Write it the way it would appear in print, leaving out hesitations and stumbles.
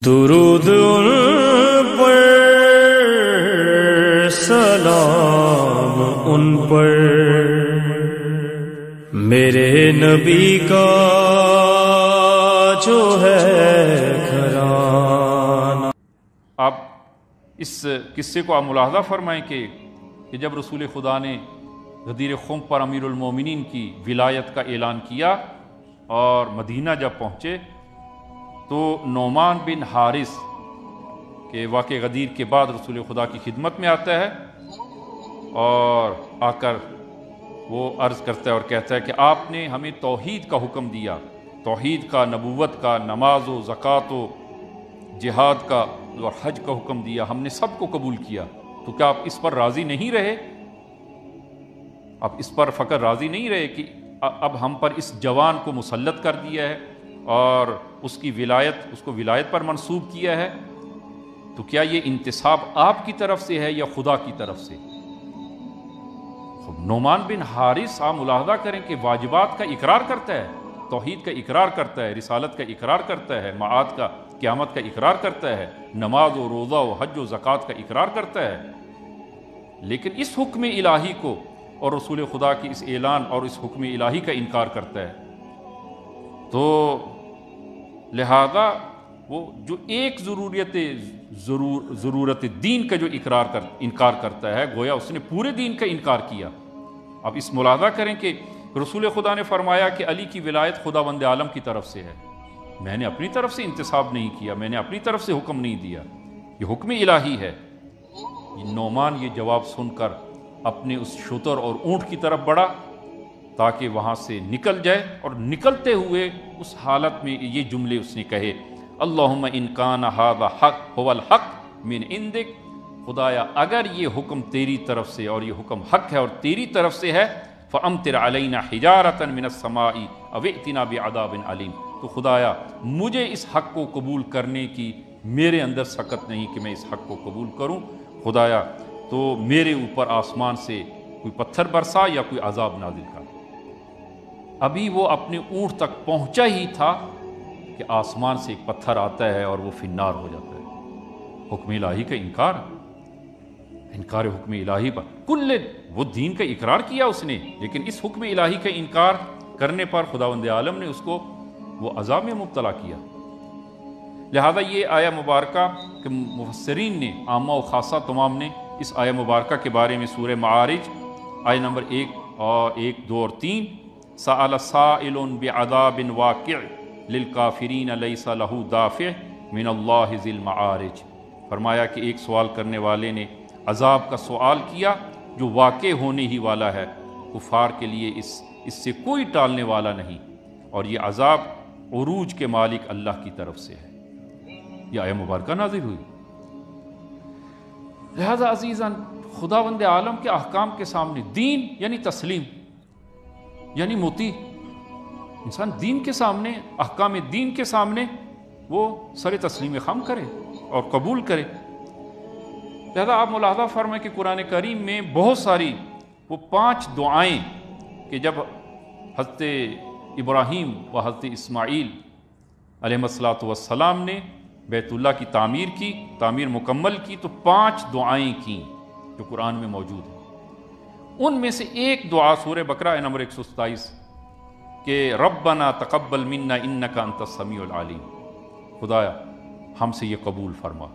درود ان پر، سلام ان پر، میرے نبی کا جو ہے گھرانہ۔ آپ اس قصے کو آپ ملاحظہ فرمائیں کہ جب رسول خدا نے غدیر خم پر امیر المومنین کی ولایت کا اعلان کیا اور مدینہ جب پہنچے تو نعمان بن حارث کے واقع غدیر کے بعد رسول خدا کی خدمت میں آتا ہے اور آ کر وہ عرض کرتا ہے اور کہتا ہے کہ آپ نے ہمیں توحید کا حکم دیا، توحید کا، نبوت کا، نماز و زکوٰۃ و جہاد کا اور حج کا حکم دیا، ہم نے سب کو قبول کیا، تو کیا آپ اس پر راضی نہیں رہے؟ آپ اس پر فقط راضی نہیں رہے کہ اب ہم پر اس جوان کو مسلط کر دیا ہے اور اس کو ولایت پر منسوب کیا ہے، تو کیا یہ انتصاب آپ کی طرف سے ہے یا خدا کی طرف سے؟ نعمان بن حارث آپ ملاحظہ کریں کہ واجبات کا اقرار کرتا ہے، توحید کا اقرار کرتا ہے، رسالت کا اقرار کرتا ہے، معاد کا، قیامت کا اقرار کرتا ہے، نماز و روزہ و حج و زکوٰۃ کا اقرار کرتا ہے، لیکن اس حکم الہی کو اور رسول خدا کی اس اعلان اور اس حکم الہی کا انکار کرتا ہے۔ تو لہذا وہ جو ایک ضرورت دین کا جو انکار کرتا ہے، گویا اس نے پورے دین کا انکار کیا۔ اب اس ملاحظہ کریں کہ رسول خدا نے فرمایا کہ علی کی ولایت خداوند عالم کی طرف سے ہے، میں نے اپنی طرف سے انتصاب نہیں کیا، میں نے اپنی طرف سے حکم نہیں دیا، یہ حکم الہی ہے۔ نعمان یہ جواب سن کر اپنے اس شتر اور اونٹ کی طرف بڑھا تاکہ وہاں سے نکل جائے، اور نکلتے ہوئے اس حالت میں یہ جملے اس نے کہے، اللہم ان کان ھذا حق هو الحق من عندک، خدایا اگر یہ حکم تیری طرف سے اور یہ حکم حق ہے اور تیری طرف سے ہے، فامطر علینا حجارۃ من السماء او ائتنا بعذاب علیم، تو خدایا مجھے اس حق کو قبول کرنے کی میرے اندر سخت نہیں کہ میں اس حق کو قبول کروں، خدایا تو میرے اوپر آسمان سے کوئی پتھر برسا یا کوئی عذاب نازل کر۔ ابھی وہ اپنے اونٹ تک پہنچا ہی تھا کہ آسمان سے ایک پتھر آتا ہے اور وہ فی النار ہو جاتا ہے۔ حکم الہی کا انکار حکم الہی پر کل، وہ دین کا اقرار کیا اس نے، لیکن اس حکم الہی کا انکار کرنے پر خداوند عالم نے اس کو وہ عذاب میں مبتلا کیا۔ لہذا یہ آیہ مبارکہ کہ مفسرین نے، عامہ و خاصہ تمام نے اس آیہ مبارکہ کے بارے میں سورہ معارج آیہ نمبر 1 اور 1، 2 اور 3، سأل سائل بعذاب واقع للکافرین لیس لہ دافع من اللہ ذی المعارج، فرمایا کہ ایک سوال کرنے والے نے عذاب کا سوال کیا جو واقع ہونے ہی والا ہے، کفار کے لیے اس سے کوئی ٹالنے والا نہیں، اور یہ عذاب عروج کے مالک اللہ کی طرف سے ہے۔ یہ آیہ مبارکہ نازل ہوئی۔ لہذا عزیزاً، خداوند عالم کے احکام کے سامنے دین یعنی تسلیم، یعنی مطیع، انسان دین کے سامنے، احکام دین کے سامنے وہ سر تسلیم خم کرے اور قبول کرے۔ لہذا آپ ملاحظہ فرمائیں کہ قرآن کریم میں بہت ساری وہ 5 دعائیں کہ جب حضرت ابراہیم و حضرت اسماعیل علیہ السلام نے بیت اللہ کی تعمیر مکمل کی، تو 5 دعائیں کیں جو قرآن میں موجود ہیں۔ ان میں سے ایک دعا سورہ بقرہ آیہ نمبر 127 کہ ربنا تقبل منا انک انت السمیع العلیم، خدایا ہم سے یہ قبول فرما۔